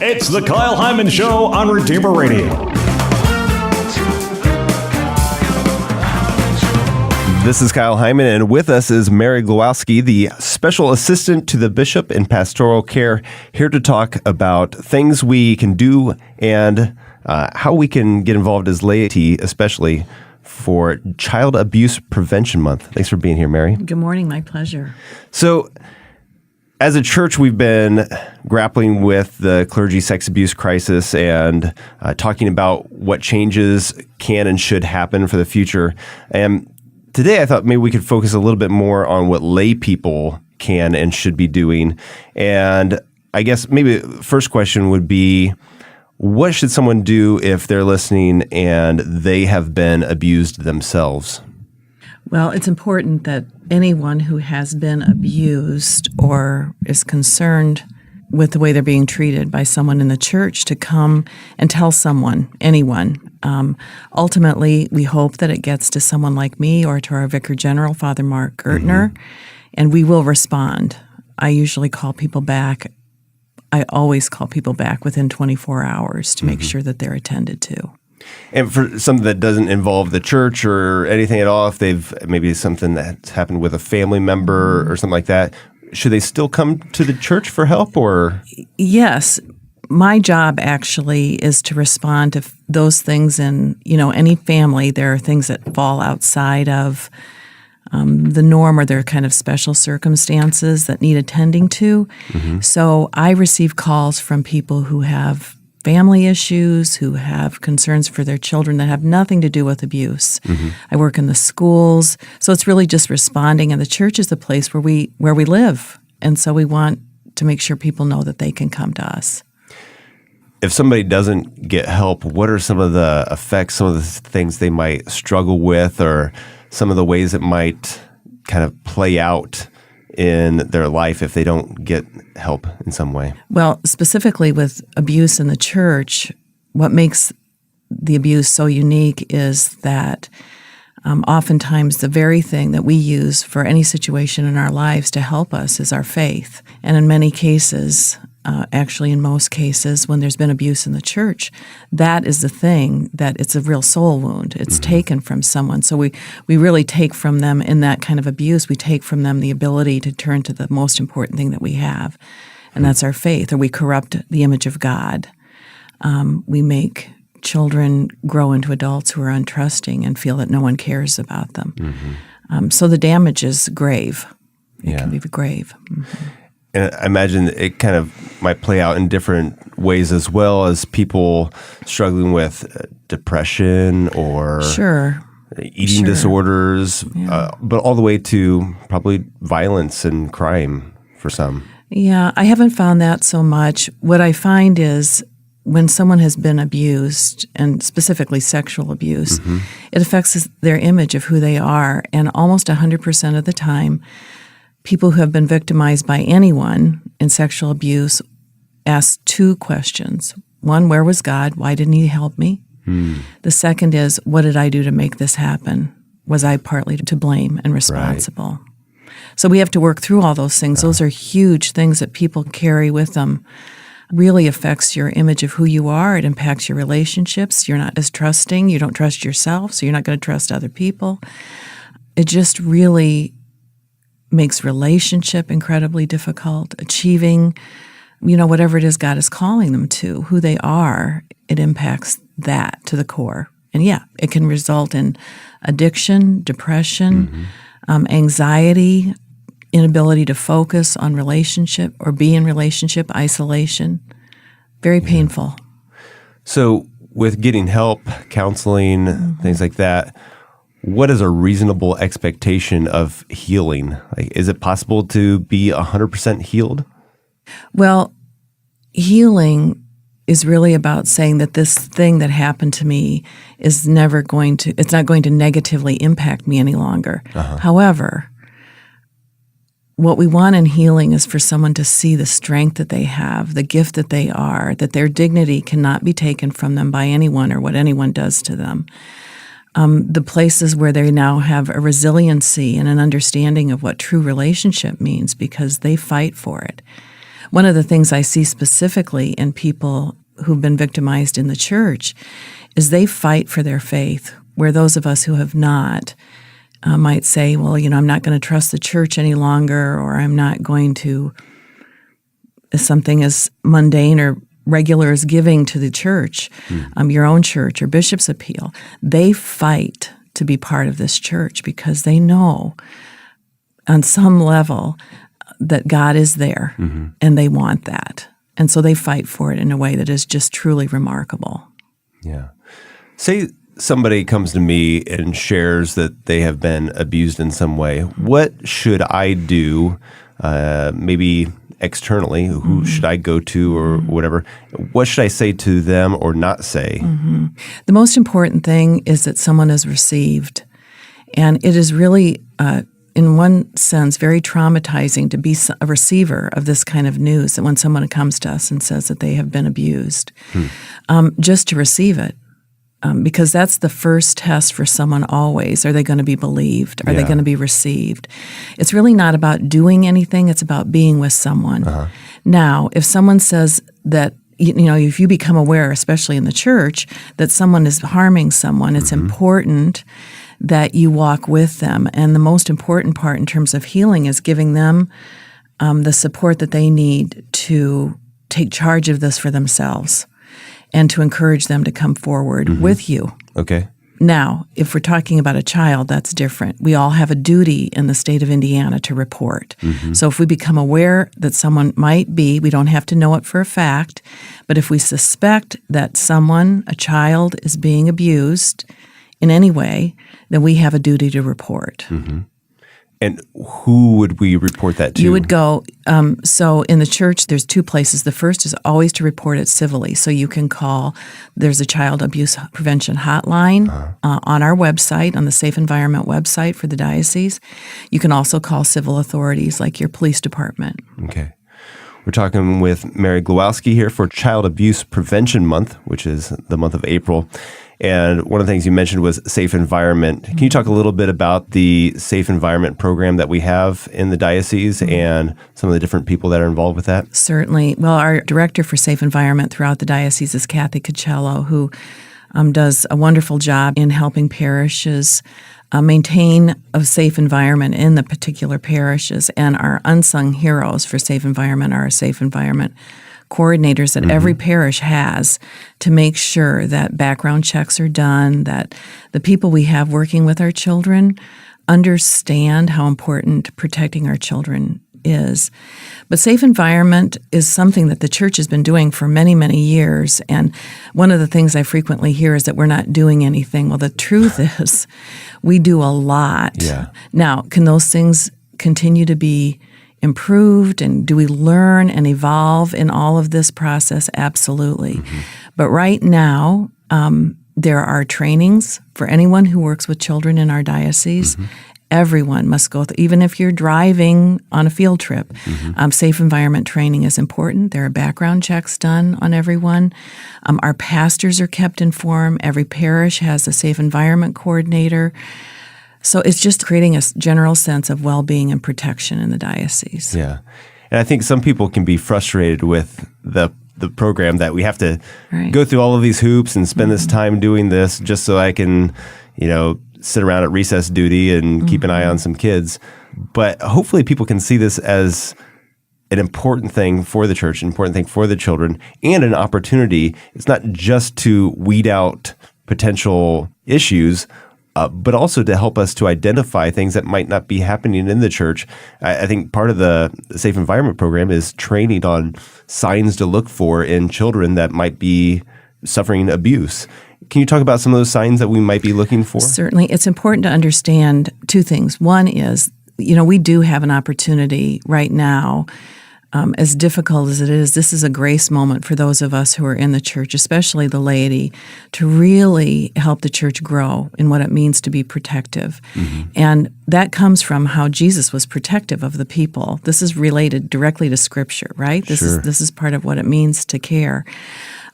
It's the Kyle Hyman Show on Redeemer Radio. This is Kyle Hyman, and with us is Mary Glowaski, the Special Assistant to the Bishop in Pastoral Care, here to talk about things we can do and how we can get involved as laity, especially for Child Abuse Prevention Month. Thanks for being here, Mary. Good morning. My pleasure. So, as a church, we've been grappling with the clergy sex abuse crisis and talking about what changes can and should happen for the future. And today, I thought maybe we could focus a little bit more on what lay people can and should be doing. And I guess maybe the first question would be, what should someone do if they're listening and they have been abused themselves? Well, it's important that anyone who has been abused or is concerned with the way they're being treated by someone in the church to come and tell someone, anyone. Ultimately, we hope that it gets to someone like me or to our Vicar General, Father Mark Gertner, and we will respond. I usually call people back. I always call people back within 24 hours to make sure that they're attended to. And for something that doesn't involve the church or anything at all, if they've maybe something that's happened with a family member or something like that, should they still come to the church for help or? Yes. My job actually is to respond to those things in, any family. There are things that fall outside of the norm or there are kind of special circumstances that need attending to. So I receive calls from people who have family issues, who have concerns for their children that have nothing to do with abuse. I work in the schools, so it's really just responding, and the church is the place where we live, and so we want to make sure people know that they can come to us. If somebody doesn't get help, what are some of the effects, some of the things they might struggle with, or some of the ways it might kind of play out in their life if they don't get help in some way? Well, specifically with abuse in the church, what makes the abuse so unique is that oftentimes the very thing that we use for any situation in our lives to help us is our faith. And in many cases, actually in most cases, when there's been abuse in the church, that is the thing that it's a real soul wound. It's taken from someone. So we really take from them in that kind of abuse, we take from them the ability to turn to the most important thing that we have, and that's our faith, or we corrupt the image of God. We make children grow into adults who are untrusting and feel that no one cares about them. So the damage is grave. It can be grave. And I imagine it kind of might play out in different ways as well, as people struggling with depression or eating disorders, but all the way to probably violence and crime for some. Yeah, I haven't found that so much. What I find is when someone has been abused, and specifically sexual abuse, it affects their image of who they are. And almost 100% of the time, people who have been victimized by anyone in sexual abuse ask two questions. One, where was God? Why didn't he help me? The second is, what did I do to make this happen? Was I partly to blame and responsible? So we have to work through all those things. Those are huge things that people carry with them. Really affects your image of who you are. It impacts your relationships. You're not as trusting. You don't trust yourself, so you're not going to trust other people. It just really makes relationship incredibly difficult. Achieving, whatever it is God is calling them to, who they are, it impacts that to the core. And it can result in addiction, depression, anxiety, inability to focus on relationship or be in relationship, isolation. Very painful. So with getting help, counseling, things like that, what is a reasonable expectation of healing? Like, is it possible to be 100% healed? Well, healing is really about saying that this thing that happened to me is it's not going to negatively impact me any longer. However, what we want in healing is for someone to see the strength that they have, the gift that they are, that their dignity cannot be taken from them by anyone or what anyone does to them. The places where they now have a resiliency and an understanding of what true relationship means because they fight for it. one of the things I see specifically in people who've been victimized in the church is they fight for their faith, where those of us who have not might say, well, I'm not going to trust the church any longer, or I'm not going to, something as mundane or regular as giving to the church, your own church or bishop's appeal. They fight to be part of this church because they know on some level that God is there, and they want that. And so they fight for it in a way that is just truly remarkable. Yeah. Say somebody comes to me and shares that they have been abused in some way. What should I do, maybe externally? Who should I go to or whatever? What should I say to them or not say? The most important thing is that someone is received. And it is really, in one sense, very traumatizing to be a receiver of this kind of news, that when someone comes to us and says that they have been abused, just to receive it. Because that's the first test for someone always. Are they going to be believed? Are they going to be received? It's really not about doing anything. It's about being with someone. Now, if someone says that, if you become aware, especially in the church, that someone is harming someone, it's important that you walk with them. And the most important part in terms of healing is giving them the support that they need to take charge of this for themselves, and to encourage them to come forward with you. Okay. Now, if we're talking about a child, that's different. We all have a duty in the state of Indiana to report. So if we become aware that someone might be, we don't have to know it for a fact, but if we suspect that a child is being abused in any way, then we have a duty to report. And who would we report that to? You would go, so in the church, there's two places. The first is always to report it civilly. So you can call, there's a child abuse prevention hotline on our website, on the Safe Environment website for the diocese. You can also call civil authorities like your police department. Okay. We're talking with Mary Glowaski here for Child Abuse Prevention Month, which is the month of April. And one of the things you mentioned was Safe Environment. Can you talk a little bit about the Safe Environment program that we have in the diocese and some of the different people that are involved with that? Certainly. Well, our director for Safe Environment throughout the diocese is Kathy Cocello, who does a wonderful job in helping parishes maintain a safe environment in the particular parishes. And our unsung heroes for Safe Environment are our Safe Environment coordinators that every parish has to make sure that background checks are done, that the people we have working with our children understand how important protecting our children is. But safe environment is something that the church has been doing for many, many years. And one of the things I frequently hear is that we're not doing anything. Well, the truth is we do a lot. Yeah. Now, can those things continue to be improved, and do we learn and evolve in all of this process? Absolutely. But right now, there are trainings for anyone who works with children in our diocese. Everyone must go through, even if you're driving on a field trip. Safe environment training is important. There are background checks done on everyone. Our pastors are kept informed. Every parish has a safe environment coordinator. So it's just creating a general sense of well-being and protection in the diocese. Yeah. And I think some people can be frustrated with the program, that we have to go through all of these hoops and spend this time doing this just so I can, sit around at recess duty and keep an eye on some kids. But hopefully people can see this as an important thing for the church, an important thing for the children, and an opportunity. It's not just to weed out potential issues, but also to help us to identify things that might not be happening in the church. I think part of the Safe Environment program is training on signs to look for in children that might be suffering abuse. Can you talk about some of those signs that we might be looking for? Certainly. It's important to understand two things. One is, we do have an opportunity right now, as difficult as it is, this is a grace moment for those of us who are in the church, especially the laity, to really help the church grow in what it means to be protective. And that comes from how Jesus was protective of the people. This is related directly to Scripture, right? This is part of what it means to care.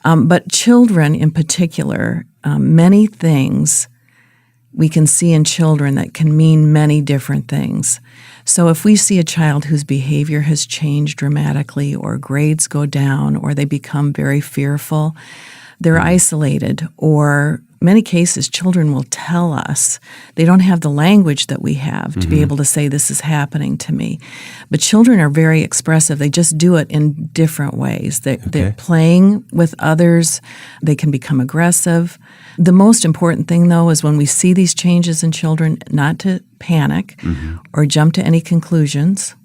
But children in particular, many things we can see in children that can mean many different things. So if we see a child whose behavior has changed dramatically, or grades go down, or they become very fearful, they're isolated, or many cases children will tell us. They don't have the language that we have to be able to say, this is happening to me. But children are very expressive. They just do it in different ways. They're playing with others. They can become aggressive. The most important thing, though, is when we see these changes in children, not to panic or jump to any conclusions,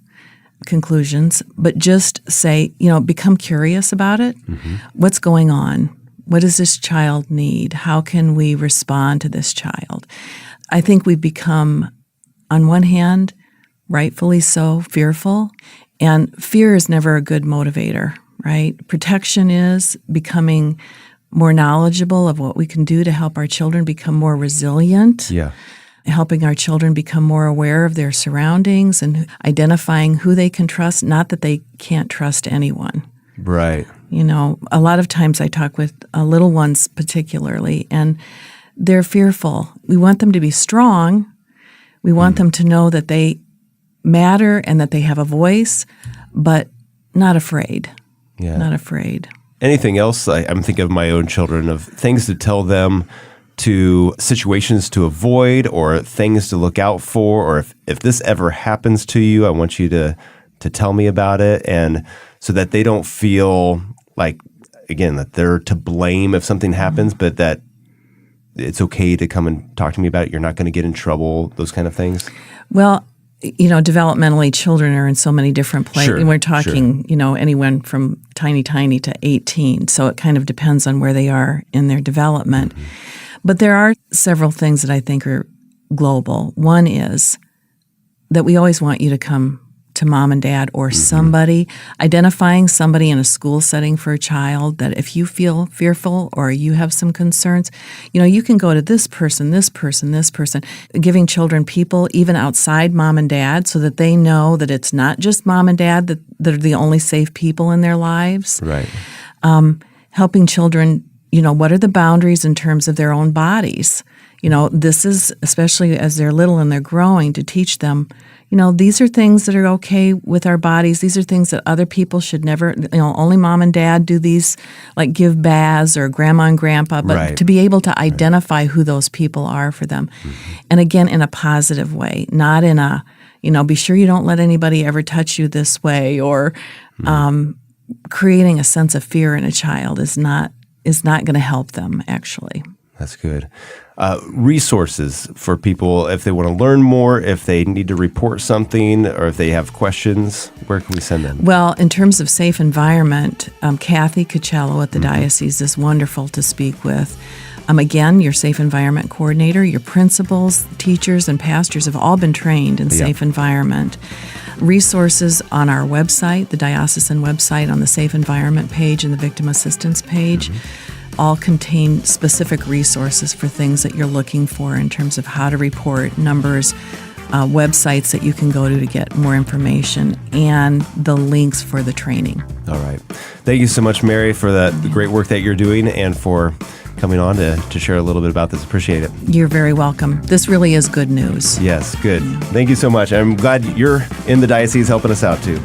but just say, become curious about it. What's going on? What does this child need? How can we respond to this child? I think we've become, on one hand, rightfully so, fearful. And fear is never a good motivator, right? Protection is becoming more knowledgeable of what we can do to help our children become more resilient. Yeah. Helping our children become more aware of their surroundings and identifying who they can trust, not that they can't trust anyone. Right. A lot of times I talk with little ones particularly, and they're fearful. We want them to be strong. We want them to know that they matter and that they have a voice, but not afraid. Yeah. Not afraid. Anything else? I'm thinking of my own children, of things to tell them, to situations to avoid, or things to look out for, or if this ever happens to you, I want you to tell me about it, and so that they don't feel like, again, that they're to blame if something happens, but that it's okay to come and talk to me about it. You're not going to get in trouble, those kind of things. Well, developmentally, children are in so many different places. Sure, and we're talking, anyone from tiny to 18. So it kind of depends on where they are in their development. But there are several things that I think are global. One is that we always want you to come to mom and dad or somebody, identifying somebody in a school setting for a child, that if you feel fearful or you have some concerns, you can go to this person, giving children people even outside mom and dad so that they know that it's not just mom and dad that are the only safe people in their lives. Right. Helping children, what are the boundaries in terms of their own bodies? This is, especially as they're little and they're growing, to teach them, these are things that are okay with our bodies. These are things that other people should never, only mom and dad do these, like give baths or grandma and grandpa, but to be able to identify who those people are for them. And again, in a positive way, not in a, be sure you don't let anybody ever touch you this way, or creating a sense of fear in a child is not going to help them, actually. That's good. Resources for people, if they want to learn more, if they need to report something, or if they have questions, where can we send them? Well, in terms of safe environment, Kathy Cocello at the diocese is wonderful to speak with. Again, your safe environment coordinator, your principals, teachers, and pastors have all been trained in safe environment. Resources on our website, the diocesan website, on the safe environment page and the victim assistance page, all contain specific resources for things that you're looking for in terms of how to report, numbers, websites that you can go to get more information, and the links for the training. All right. Thank you so much, Mary, for the great work that you're doing and for coming on to share a little bit about this. Appreciate it. You're very welcome. This really is good news. Yes, good. Thank you so much. I'm glad you're in the diocese helping us out, too.